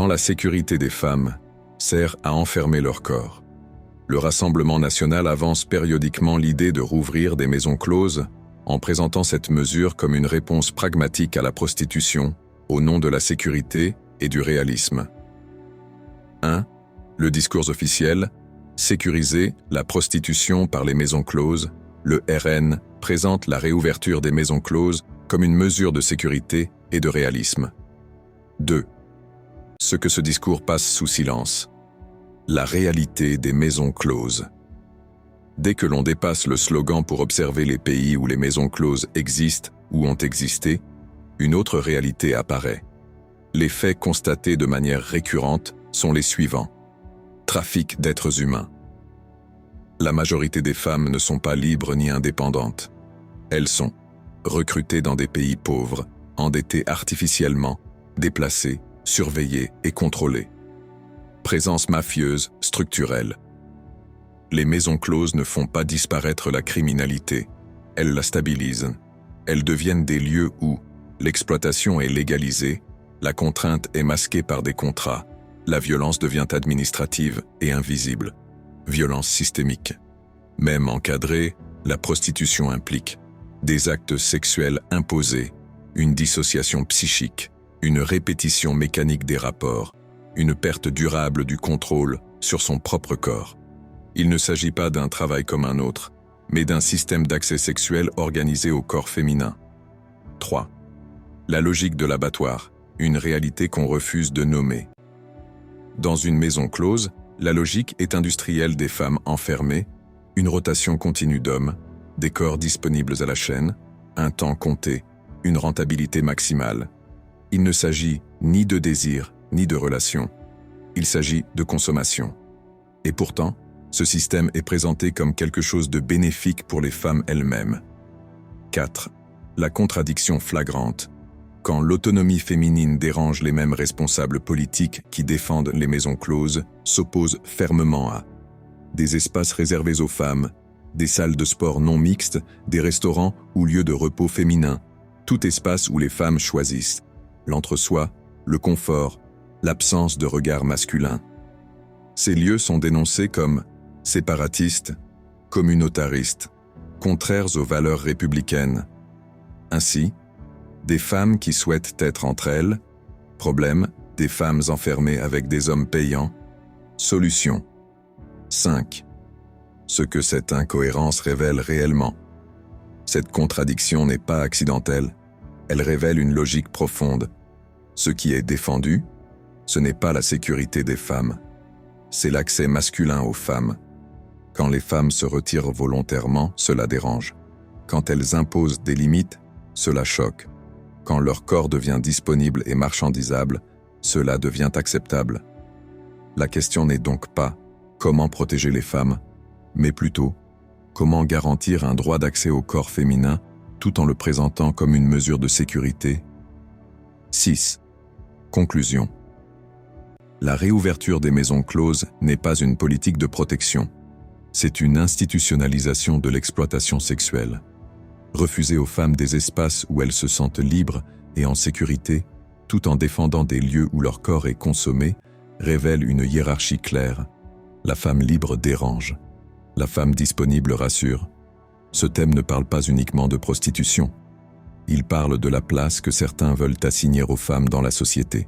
Quand la sécurité des femmes sert à enfermer leur corps, le Rassemblement national avance périodiquement l'idée de rouvrir des maisons closes en présentant cette mesure comme une réponse pragmatique à la prostitution au nom de la sécurité et du réalisme. 1. Le discours officiel, sécuriser la prostitution par les maisons closes, le RN présente la réouverture des maisons closes comme une mesure de sécurité et de réalisme. 2. Ce que ce discours passe sous silence. La réalité des maisons closes. Dès que l'on dépasse le slogan pour observer les pays où les maisons closes existent ou ont existé, une autre réalité apparaît. Les faits constatés de manière récurrente sont les suivants. Trafic d'êtres humains. La majorité des femmes ne sont pas libres ni indépendantes. Elles sont recrutées dans des pays pauvres, endettées artificiellement, déplacées, surveillées et contrôlées. Présence mafieuse, structurelle. Les maisons closes ne font pas disparaître la criminalité, elles la stabilisent. Elles deviennent des lieux où l'exploitation est légalisée, la contrainte est masquée par des contrats, la violence devient administrative et invisible. Violence systémique. Même encadrée, la prostitution implique des actes sexuels imposés, une dissociation psychique, une répétition mécanique des rapports, une perte durable du contrôle sur son propre corps. Il ne s'agit pas d'un travail comme un autre, mais d'un système d'accès sexuel organisé au corps féminin. 3. La logique de l'abattoir, une réalité qu'on refuse de nommer. Dans une maison close, la logique est industrielle des femmes enfermées, une rotation continue d'hommes, des corps disponibles à la chaîne, un temps compté, une rentabilité maximale. Il ne s'agit ni de désir, ni de relation. Il s'agit de consommation. Et pourtant, ce système est présenté comme quelque chose de bénéfique pour les femmes elles-mêmes. 4. La contradiction flagrante. Quand l'autonomie féminine dérange les mêmes responsables politiques qui défendent les maisons closes, s'opposent fermement à des espaces réservés aux femmes, des salles de sport non mixtes, des restaurants ou lieux de repos féminins, tout espace où les femmes choisissent l'entre-soi, le confort, l'absence de regard masculin. Ces lieux sont dénoncés comme séparatistes, communautaristes, contraires aux valeurs républicaines. Ainsi, des femmes qui souhaitent être entre elles, problème, des femmes enfermées avec des hommes payants, solution. 5. Ce que cette incohérence révèle réellement. Cette contradiction n'est pas accidentelle, elle révèle une logique profonde. Ce qui est défendu, ce n'est pas la sécurité des femmes, c'est l'accès masculin aux femmes. Quand les femmes se retirent volontairement, cela dérange. Quand elles imposent des limites, cela choque. Quand leur corps devient disponible et marchandisable, cela devient acceptable. La question n'est donc pas comment protéger les femmes, mais plutôt comment garantir un droit d'accès au corps féminin tout en le présentant comme une mesure de sécurité. 6. Conclusion. La réouverture des maisons closes n'est pas une politique de protection. C'est une institutionnalisation de l'exploitation sexuelle. Refuser aux femmes des espaces où elles se sentent libres et en sécurité, tout en défendant des lieux où leur corps est consommé, révèle une hiérarchie claire. La femme libre dérange. La femme disponible rassure. Ce thème ne parle pas uniquement de prostitution. Il parle de la place que certains veulent assigner aux femmes dans la société.